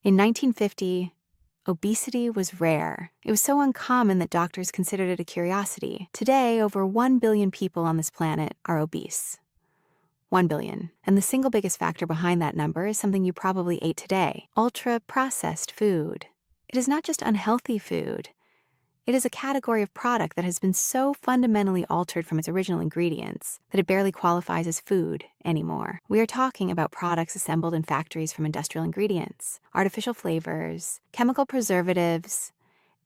In 1950, obesity was rare. It was so uncommon that doctors considered it a curiosity. Today, over 1 billion people on this planet are obese. 1 billion. And the single biggest factor behind that number is something you probably ate today: ultra-processed food. It is not just unhealthy food. It is a category of product that has been so fundamentally altered from its original ingredients that it barely qualifies as food anymore. We are talking about products assembled in factories from industrial ingredients, artificial flavors, chemical preservatives,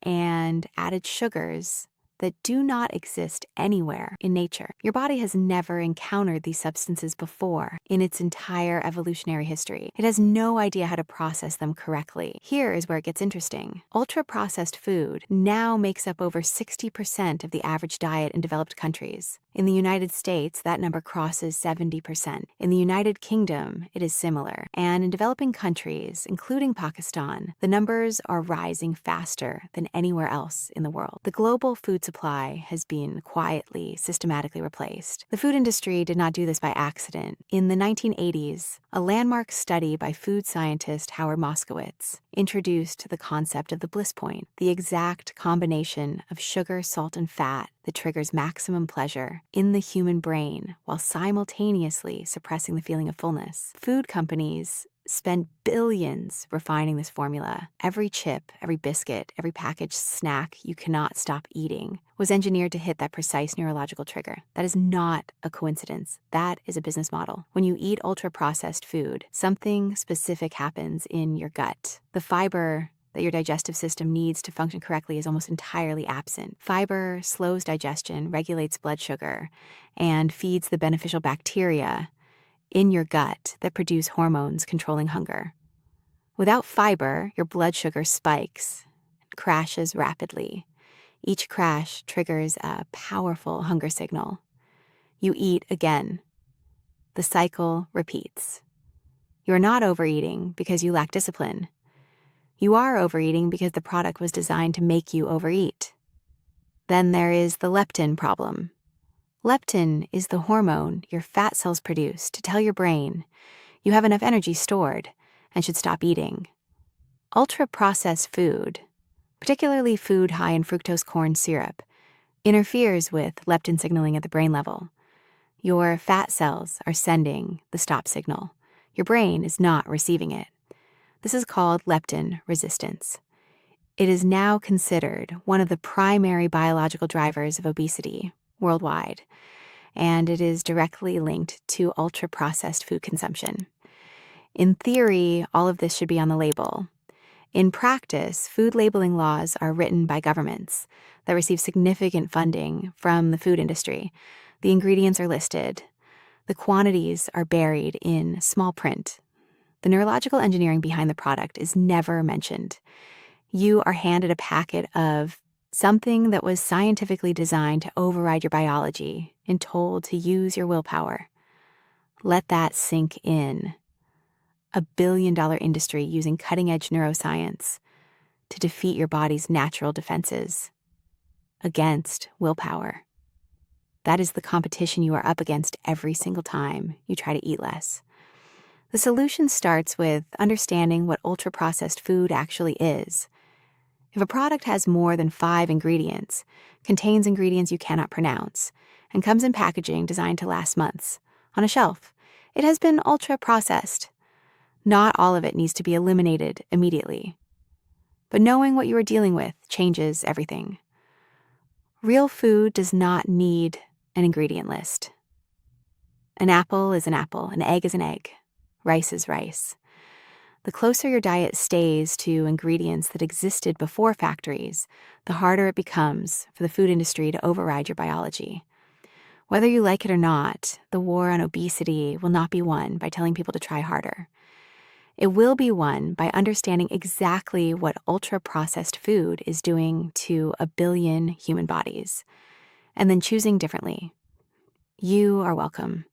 and added sugars that do not exist anywhere in nature. Your body has never encountered these substances before in its entire evolutionary history. It has no idea how to process them correctly. Here is where it gets interesting. Ultra-processed food now makes up over 60% of the average diet in developed countries. In the United States, that number crosses 70%. In the United Kingdom, it is similar. And in developing countries, including Pakistan, the numbers are rising faster than anywhere else in the world. The global food supply has been quietly, systematically replaced. The food industry did not do this by accident. In the 1980s, a landmark study by food scientist Howard Moskowitz introduced the concept of the Bliss point, the exact combination of sugar, salt, and fat that triggers maximum pleasure in the human brain while simultaneously suppressing the feeling of fullness. Food companies spend billions refining this formula. Every chip, every biscuit, every packaged snack you cannot stop eating was engineered to hit that precise neurological trigger. That is not a coincidence. That is a business model. When you eat ultra-processed food, something specific happens in your gut. The fiber that your digestive system needs to function correctly is almost entirely absent. Fiber slows digestion, regulates blood sugar, and feeds the beneficial bacteria in your gut that produce hormones controlling hunger. Without fiber, your blood sugar spikes and crashes rapidly. Each crash triggers a powerful hunger signal. You eat again. The cycle repeats. You are not overeating because you lack discipline. You are overeating because the product was designed to make you overeat. Then there is the leptin problem. Leptin is the hormone your fat cells produce to tell your brain you have enough energy stored and should stop eating. Ultra-processed food, particularly food high in fructose corn syrup, interferes with leptin signaling at the brain level. Your fat cells are sending the stop signal. Your brain is not receiving it. This is called leptin resistance. It is now considered one of the primary biological drivers of obesity worldwide, and it is directly linked to ultra-processed food consumption. In theory, all of this should be on the label. In practice, food labeling laws are written by governments that receive significant funding from the food industry. The ingredients are listed. The quantities are buried in small print. The neurological engineering behind the product is never mentioned. You are handed a packet of something that was scientifically designed to override your biology and told to use your willpower. Let that sink in. A billion-dollar industry using cutting-edge neuroscience to defeat your body's natural defenses against willpower. That is the competition you are up against every single time you try to eat less. The solution starts with understanding what ultra-processed food actually is. If a product has more than 5 ingredients, contains ingredients you cannot pronounce, and comes in packaging designed to last months, on a shelf, it has been ultra-processed. Not all of it needs to be eliminated immediately. But knowing what you are dealing with changes everything. Real food does not need an ingredient list. An apple is an apple, an egg is an egg. Rice is rice. The closer your diet stays to ingredients that existed before factories, the harder it becomes for the food industry to override your biology. Whether you like it or not, the war on obesity will not be won by telling people to try harder. It will be won by understanding exactly what ultra-processed food is doing to 1 billion human bodies, and then choosing differently. You are welcome.